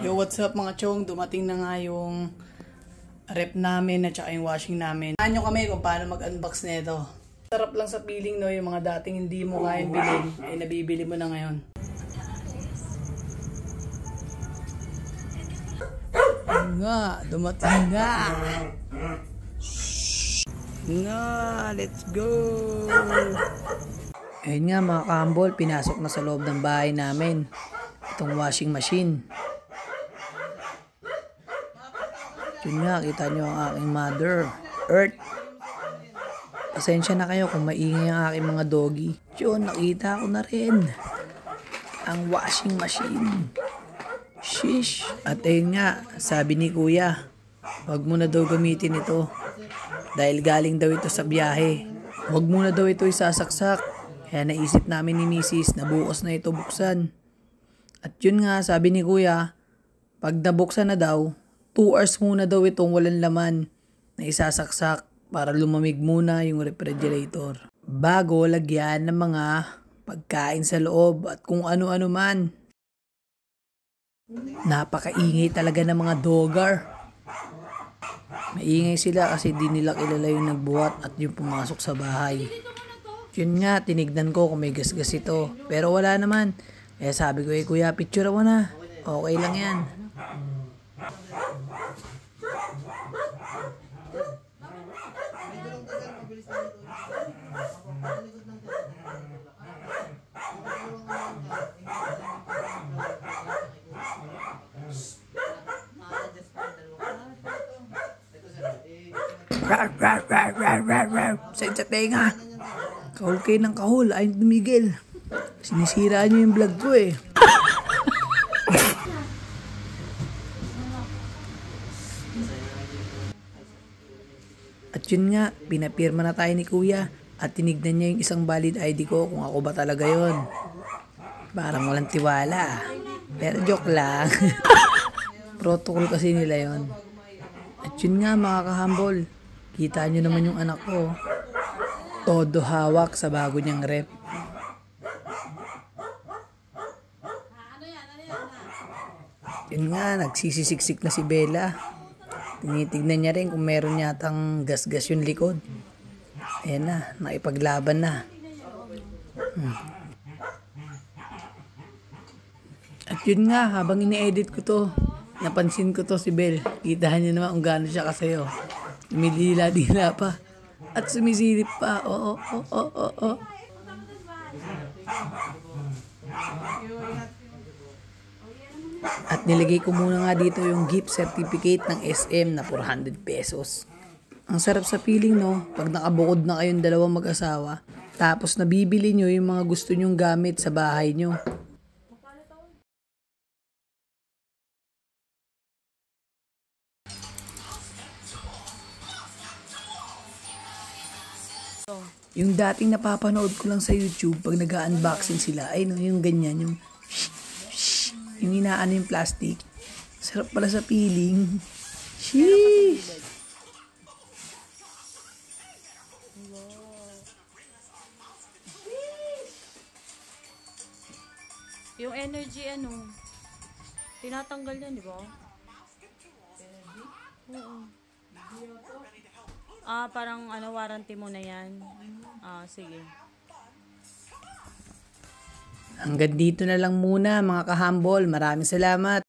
Yo, what's up mga chong? Dumating na nga yung rep namin at saka yung washing namin. Saan nyo kami kung paano mag-unbox nito. Sarap lang sa feeling, no, yung mga dating hindi mo kayang bilhin, ay nabibili mo na ngayon. Nga, dumating nga. Nga, let's go. Ayun nga mga kahambol, pinasok na sa loob ng bahay namin itong washing machine. Yun nga, kita nyo ang aking mother Earth. Pasensya na kayo kung maingay ang aking mga doggy. Yun, nakita ko na rin ang washing machine. Shish. At ayun nga, sabi ni kuya, wag mo na daw gamitin ito dahil galing daw ito sa biyahe. Wag mo na daw ito isasaksak. Kaya naisip namin ni Mrs. na bukas na ito buksan. At yun nga, sabi ni kuya, pag nabuksan na daw, 2 hours muna daw itong walang laman na isasaksak para lumamig muna yung refrigerator. Bago lagyan ng mga pagkain sa loob at kung ano-ano man. Napakaingay talaga ng mga dogger. Maingay sila kasi di nila kilala yung nagbuhat at yung pumasok sa bahay. Yun nga, tinignan ko kung may gasgas ito. Pero wala naman. Kaya sabi ko, kuya, picture mo na. Okay lang yan. Rar, rar, rar, rar, rar, rar. Sa tenga. Kahul kayo ng kahul, ayon ni Miguel. Sinisira niyo yung vlog ko eh. At yun nga, pinapirma na tayo ni kuya at tinignan niya yung isang valid ID ko kung ako ba talaga yon. Parang walang tiwala. Pero joke lang. Protocol kasi nila yon. At yun nga mga kahambol, kita nyo naman yung anak ko. Todo hawak sa bago niyang rep. Yun nga, nagsisisiksik na si Bella. Tinitignan niya rin kung meron yatang gas-gas yung likod. Ayan na, nakipaglaban na. At yun nga, habang ini-edit ko to, napansin ko to si Belle. Kita niyo naman kung gaano siya kasayo. Umidila-dila pa. At sumisilip pa. Oo. At nilagay ko muna nga dito yung gift certificate ng SM na 400 pesos. Ang sarap sa feeling, no? Pag nakabukod na kayong dalawang mag-asawa, tapos nabibili nyo yung mga gusto nyong gamit sa bahay nyo. Yung dating napapanood ko lang sa YouTube pag nag-unboxing sila, ay no, yung ganyan, yung inaano yung plastic. Sarap pala sa feeling. Sheesh! Yung energy tinatanggal yan, di ba? Oo. Parang warranty mo na yan. Sige. Hanggang dito na lang muna mga kahambol. Maraming salamat.